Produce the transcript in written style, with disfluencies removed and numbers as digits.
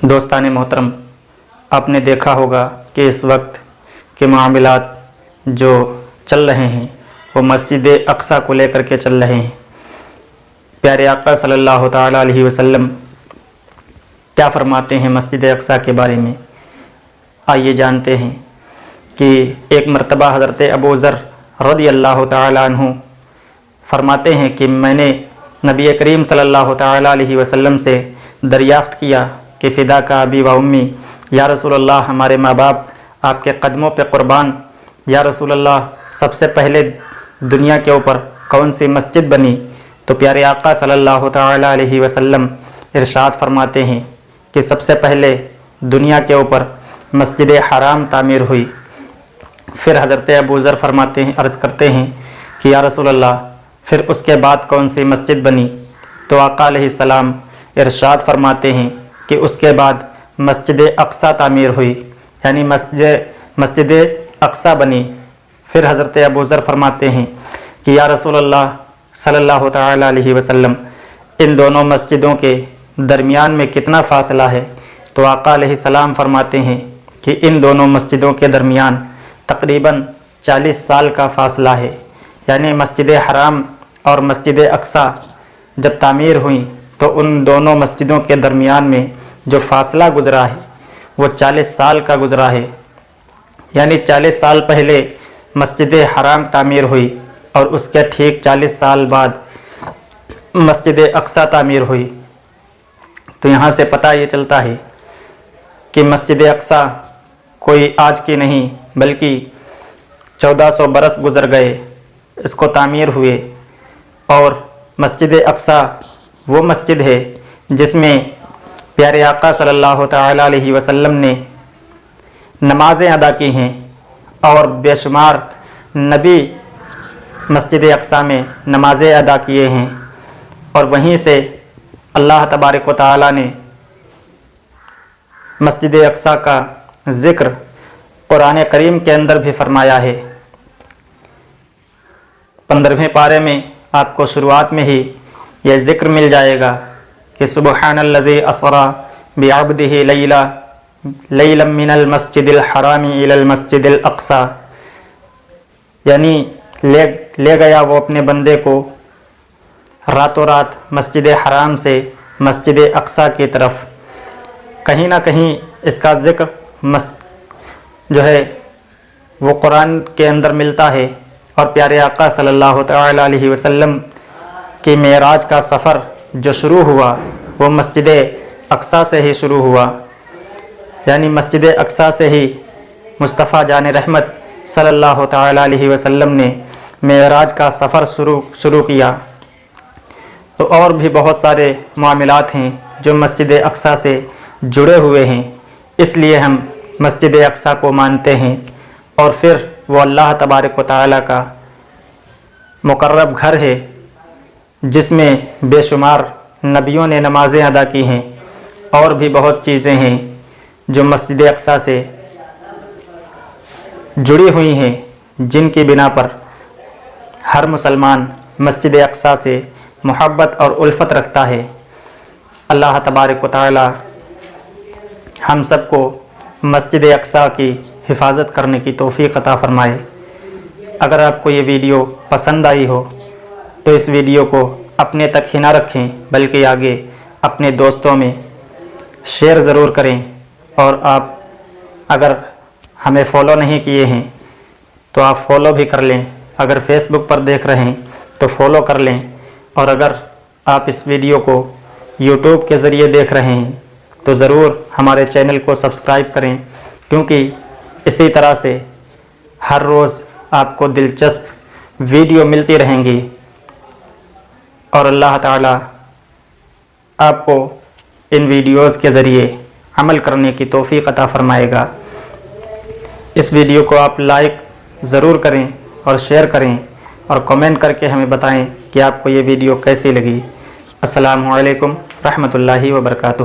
دوستان محترم، آپ نے دیکھا ہوگا کہ اس وقت کے معاملات جو چل رہے ہیں وہ مسجد اقصیٰ کو لے کر کے چل رہے ہیں۔ پیارے آقا صلی اللہ تعالیٰ علیہ وسلم کیا فرماتے ہیں مسجد اقصیٰ کے بارے میں؟ آئیے جانتے ہیں کہ ایک مرتبہ حضرت ابو ذر رضی اللہ تعالیٰ عنہ فرماتے ہیں کہ میں نے نبی کریم صلی اللہ تعالیٰ علیہ وسلم سے دریافت کیا کہ فدا کا ابی و امی، یا رسول اللہ ہمارے ماں باپ آپ کے قدموں پہ قربان، یا رسول اللہ سب سے پہلے دنیا کے اوپر کون سی مسجد بنی؟ تو پیارے آقا صلی اللہ تعالیٰ علیہ وسلم ارشاد فرماتے ہیں کہ سب سے پہلے دنیا کے اوپر مسجد حرام تعمیر ہوئی۔ پھر حضرت ابو ذر فرماتے ہیں، عرض کرتے ہیں کہ یا رسول اللہ پھر اس کے بعد کون سی مسجد بنی؟ تو آقا علیہ السلام ارشاد فرماتے ہیں کہ اس کے بعد مسجد اقصیٰ تعمیر ہوئی، یعنی مسجد اقصیٰ بنی۔ پھر حضرت ابو ذر فرماتے ہیں کہ یا رسول اللہ صلی اللہ تعالیٰ علیہ وسلم ان دونوں مسجدوں کے درمیان میں کتنا فاصلہ ہے؟ تو آقا علیہ السلام فرماتے ہیں کہ ان دونوں مسجدوں کے درمیان تقریباً 40 سال کا فاصلہ ہے، یعنی مسجد حرام اور مسجد اقصیٰ جب تعمیر ہوئیں تو ان دونوں مسجدوں کے درمیان میں جو فاصلہ گزرا ہے وہ 40 سال کا گزرا ہے، یعنی 40 سال پہلے مسجد حرام تعمیر ہوئی اور اس کے ٹھیک 40 سال بعد مسجد اقصیٰ تعمیر ہوئی۔ تو یہاں سے پتہ یہ چلتا ہے کہ مسجد اقصیٰ کوئی آج کی نہیں بلکہ 1400 برس گزر گئے اس کو تعمیر ہوئے، اور مسجد اقصیٰ وہ مسجد ہے جس میں پیارے آقا صلی اللہ تعالیٰ علیہ وسلم نے نمازیں ادا کی ہیں، اور بے شمار نبی مسجد اقصیٰ میں نمازیں ادا کیے ہیں، اور وہیں سے اللہ تبارک و تعالیٰ نے مسجد اقصیٰ کا ذکر قرآن کریم کے اندر بھی فرمایا ہے۔ 15ویں پارے میں آپ کو شروعات میں ہی یہ ذکر مل جائے گا کہ سبحان الذی اسری بعبدہ لیلا من المسجد الحرام الی المسجد الاقصیٰ، یعنی لے گیا وہ اپنے بندے کو راتوں رات مسجد حرام سے مسجد اقصیٰ کی طرف۔ کہیں نہ کہیں اس کا ذکر جو ہے وہ قرآن کے اندر ملتا ہے، اور پیارے آقا صلی اللہ تعالیٰ علیہ وسلم کی معراج کا سفر جو شروع ہوا وہ مسجد اقصیٰ سے ہی شروع ہوا، یعنی مسجد اقصیٰ سے ہی مصطفیٰ جان رحمت صلی اللہ تعالیٰ علیہ وسلم نے معراج کا سفر شروع کیا۔ تو اور بھی بہت سارے معاملات ہیں جو مسجد اقصیٰ سے جڑے ہوئے ہیں، اس لیے ہم مسجد اقصیٰ کو مانتے ہیں، اور پھر وہ اللہ تبارک و تعالیٰ کا مقرب گھر ہے جس میں بے شمار نبیوں نے نمازیں ادا کی ہیں، اور بھی بہت چیزیں ہیں جو مسجد اقصیٰ سے جڑی ہوئی ہیں، جن کی بنا پر ہر مسلمان مسجد اقصیٰ سے محبت اور الفت رکھتا ہے۔ اللہ تبارک و تعالیٰ ہم سب کو مسجد اقصیٰ کی حفاظت کرنے کی توفیق عطا فرمائے۔ اگر آپ کو یہ ویڈیو پسند آئی ہو تو اس ویڈیو کو اپنے تک ہی نہ رکھیں بلکہ آگے اپنے دوستوں میں شیئر ضرور کریں، اور آپ اگر ہمیں فالو نہیں کیے ہیں تو آپ فالو بھی کر لیں، اگر فیس بک پر دیکھ رہے ہیں تو فالو کر لیں، اور اگر آپ اس ویڈیو کو یوٹیوب کے ذریعے دیکھ رہے ہیں تو ضرور ہمارے چینل کو سبسکرائب کریں، کیونکہ اسی طرح سے ہر روز آپ کو دلچسپ ویڈیو ملتی رہیں گی، اور اللہ تعالیٰ آپ کو ان ویڈیوز کے ذریعے عمل کرنے کی توفیق عطا فرمائے گا۔ اس ویڈیو کو آپ لائک ضرور کریں اور شیئر کریں، اور کمنٹ کر کے ہمیں بتائیں کہ آپ کو یہ ویڈیو کیسی لگی۔ السلام علیکم رحمۃ اللہ وبرکاتہ۔